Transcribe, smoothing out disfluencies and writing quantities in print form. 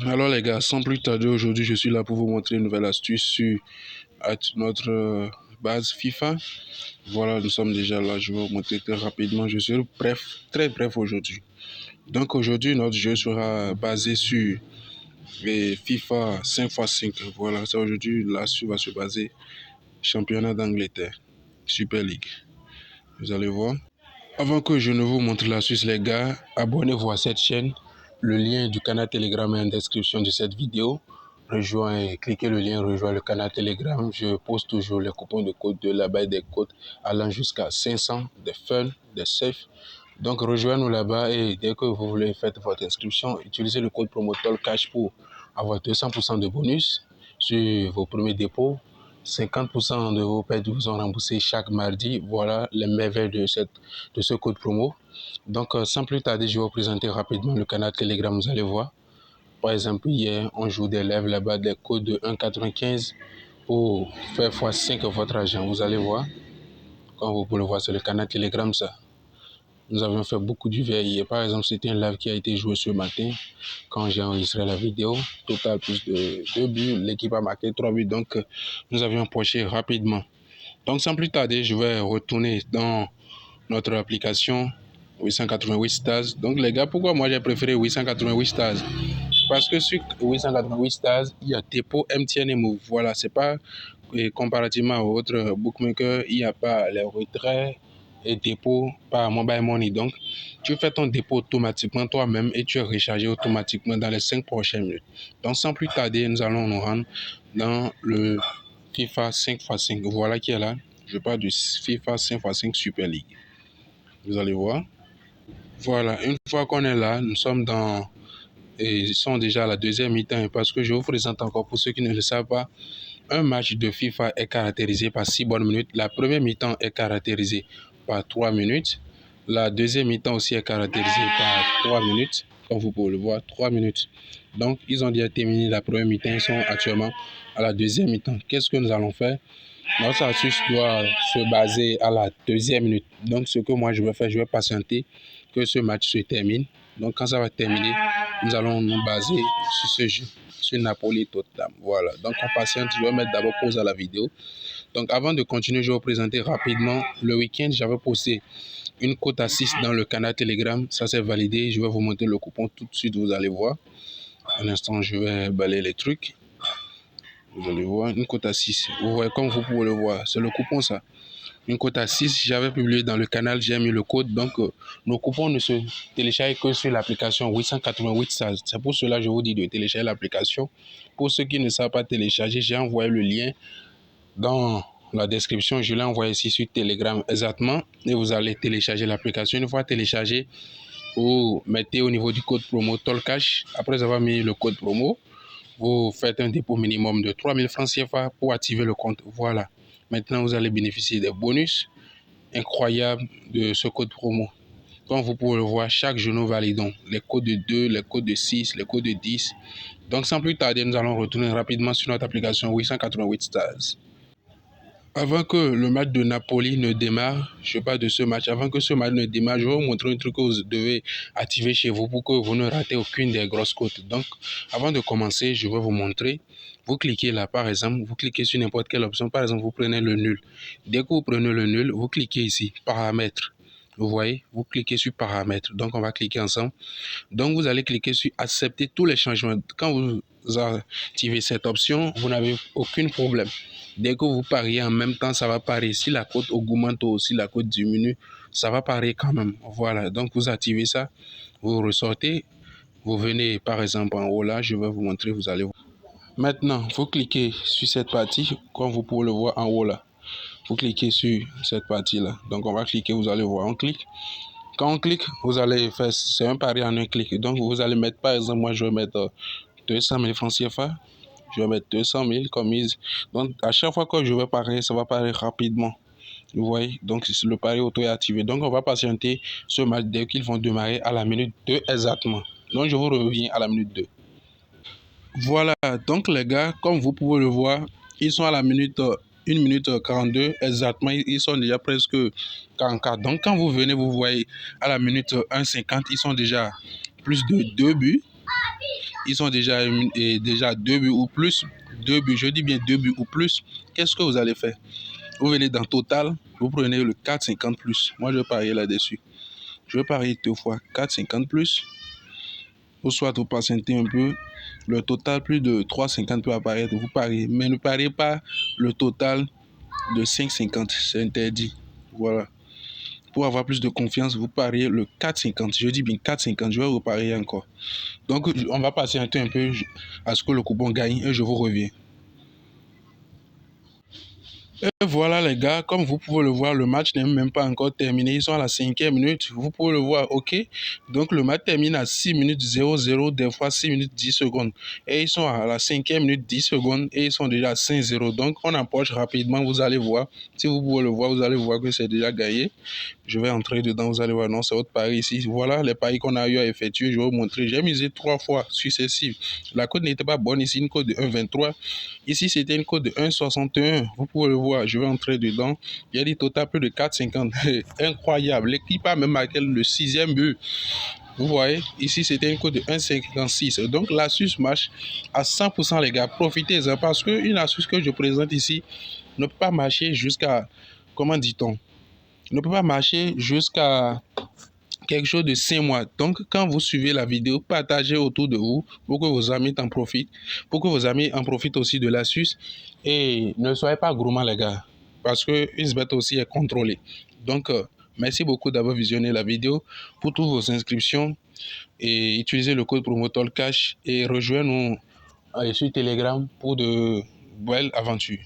Alors les gars, sans plus tarder, aujourd'hui je suis là pour vous montrer une nouvelle astuce sur notre base FIFA. Voilà, nous sommes déjà là, je vais vous montrer très rapidement. Je serai bref, très bref aujourd'hui. Donc aujourd'hui, notre jeu sera basé sur les FIFA 5x5. Voilà, c'est aujourd'hui, l'astuce va se baser championnat d'Angleterre, Super League. Vous allez voir. Avant que je ne vous montre l'astuce les gars, abonnez-vous à cette chaîne. Le lien du canal Telegram est en description de cette vidéo. Cliquez le lien, rejoignez le canal Telegram. Je poste toujours les coupons de code de là-bas et des codes allant jusqu'à 500, des fun, des safe. Donc rejoignez-nous là-bas et dès que vous voulez faire votre inscription, utilisez le code promo TOLCASH pour avoir 200% de bonus sur vos premiers dépôts. 50% de vos pertes vous sont remboursés chaque mardi. Voilà les merveilles de ce code promo. Donc, sans plus tarder, je vais vous présenter rapidement le canal Telegram. Vous allez voir. Par exemple, hier, on joue des lèvres là-bas, des codes de 1,95 pour faire x5 votre argent. Vous allez voir. Comme vous pouvez le voir, c'est le canal Telegram, ça. Nous avions fait beaucoup du verre hier. Par exemple, c'était un live qui a été joué ce matin quand j'ai enregistré la vidéo. Total plus de 2 buts. L'équipe a marqué 3 buts. Donc, nous avions poché rapidement. Donc, sans plus tarder, je vais retourner dans notre application 888 Stars. Donc, les gars, pourquoi moi j'ai préféré 888 Stars? Parce que sur 888 Stars, il y a dépôt MTN et Move. Voilà, c'est pas comparativement aux autres bookmakers, il n'y a pas les retraits et dépôts par Mobile Money. Donc, tu fais ton dépôt automatiquement toi-même et tu es rechargé automatiquement dans les 5 prochaines minutes. Donc, sans plus tarder, nous allons nous rendre dans le FIFA 5x5. Voilà qui est là. Je parle du FIFA 5x5 Super League. Vous allez voir. Voilà, une fois qu'on est là, nous sommes dans... Et ils sont déjà à la deuxième mi-temps parce que je vous présente encore pour ceux qui ne le savent pas. Un match de FIFA est caractérisé par 6 bonnes minutes. La première mi-temps est caractérisée par 3 minutes. La deuxième mi-temps aussi est caractérisée par 3 minutes. Comme vous pouvez le voir, 3 minutes. Donc, ils ont déjà terminé la première mi-temps. Ils sont actuellement à la deuxième mi-temps. Qu'est-ce que nous allons faire? Notre astuce doit se baser à la deuxième minute. Donc, ce que moi je vais faire, je vais patienter que ce match se termine. Donc, quand ça va terminer, nous allons nous baser sur ce jeu, sur Napoli Tottenham. Voilà. Donc, on patiente. Je vais mettre d'abord pause à la vidéo. Donc, avant de continuer, je vais vous présenter rapidement. Le week-end, j'avais posté une cote à 6 dans le canal Telegram. Ça, c'est validé. Je vais vous montrer le coupon tout de suite. Vous allez voir. Un instant, je vais balayer les trucs. Vous allez voir, une cote à 6. Vous voyez, comme vous pouvez le voir, c'est le coupon ça. Une cote à 6, j'avais publié dans le canal, j'ai mis le code. Donc, nos coupons ne se téléchargent que sur l'application 888 Stars. C'est pour cela que je vous dis de télécharger l'application. Pour ceux qui ne savent pas télécharger, j'ai envoyé le lien dans la description. Je l'ai envoyé ici sur Telegram exactement. Et vous allez télécharger l'application. Une fois téléchargé, vous mettez au niveau du code promo TOLCASH. Après avoir mis le code promo, vous faites un dépôt minimum de 3000 francs CFA pour activer le compte. Voilà. Maintenant, vous allez bénéficier des bonus incroyables de ce code promo. Comme vous pouvez le voir, chaque jour nous validons les codes de 2, les codes de 6, les codes de 10. Donc, sans plus tarder, nous allons retourner rapidement sur notre application 888 Stars. Avant que le match de Napoli ne démarre, je parle de ce match, avant que ce match ne démarre, je vais vous montrer un truc que vous devez activer chez vous pour que vous ne ratez aucune des grosses cotes. Donc, avant de commencer, je vais vous montrer. Vous cliquez là, par exemple, vous cliquez sur n'importe quelle option. Par exemple, vous prenez le nul. Dès que vous prenez le nul, vous cliquez ici, paramètres. Vous voyez, vous cliquez sur paramètres. Donc, on va cliquer ensemble. Donc, vous allez cliquer sur accepter tous les changements. Quand vous activez cette option, vous n'avez aucun problème. Dès que vous pariez en même temps, ça va parier. Si la cote augmente ou si la cote diminue, ça va parier quand même. Voilà, donc vous activez ça, vous ressortez, vous venez par exemple en haut là, je vais vous montrer, vous allez voir. Maintenant, vous cliquez sur cette partie, comme vous pouvez le voir en haut là. Vous cliquez sur cette partie là. Donc on va cliquer, vous allez voir, on clique. Quand on clique, vous allez faire, c'est un pari en un clic. Donc vous allez mettre, par exemple, moi je vais mettre 200 000 francs CFA. Je vais mettre 200 000 comme mise. Donc, à chaque fois que je vais parier, ça va parier rapidement. Vous voyez, donc le pari auto est activé. Donc, on va patienter ce match dès qu'ils vont démarrer à la minute 2 exactement. Donc, je vous reviens à la minute 2. Voilà, donc les gars, comme vous pouvez le voir, ils sont à la minute 1 minute 42 exactement. Ils sont déjà presque 44. Donc, quand vous venez, vous voyez à la minute 1,50, ils sont déjà plus de 2 buts. Ils sont déjà à 2 buts ou plus. 2 buts, je dis bien 2 buts ou plus. Qu'est-ce que vous allez faire? Vous venez dans Total, vous prenez le 4,50 plus. Moi, je vais parier là-dessus. Je vais parier 2 fois 4,50 plus. Ou soit vous patientez un peu. Le total plus de 3,50 peut apparaître. Vous pariez. Mais ne pariez pas le total de 5,50. C'est interdit. Voilà. Pour avoir plus de confiance, vous pariez le 4,50. Je dis bien 4,50. Je vais reparier encore. Donc, on va patienter un peu à ce que le coupon gagne et je vous reviens. Et voilà les gars, comme vous pouvez le voir, le match n'est même pas encore terminé. Ils sont à la 5e minute. Vous pouvez le voir, ok. Donc le match termine à 6 minutes 00, des fois 6 minutes 10 secondes. Et ils sont à la 5e minute 10 secondes et ils sont déjà à 5-0. Donc on approche rapidement, vous allez voir. Si vous pouvez le voir, vous allez voir que c'est déjà gagné. Je vais entrer dedans, vous allez voir, non, c'est votre pari ici. Voilà les paris qu'on a eu à effectuer. Je vais vous montrer. J'ai misé 3 fois successives. La cote n'était pas bonne ici, une cote de 1,23. Ici, c'était une cote de 1,61. Vous pouvez le voir, je vais entrer dedans. Il y a des total plus de 4,50. Incroyable. L'équipe a même marqué le 6e but. Vous voyez, ici, c'était une cote de 1,56. Donc, l'astuce marche à 100%, les gars. Profitez-en parce qu'une astuce que je présente ici ne peut pas marcher jusqu'à, comment dit-on, ne peut pas marcher jusqu'à quelque chose de 5 mois. Donc, quand vous suivez la vidéo, partagez autour de vous pour que vos amis en profitent, pour que vos amis en profitent aussi de l'astuce. Et ne soyez pas gourmands, les gars, parce que XBET aussi est contrôlé. Donc, merci beaucoup d'avoir visionné la vidéo. Pour toutes vos inscriptions, et utilisez le code promoteur cash et rejoignez-nous sur Telegram pour de belles aventures.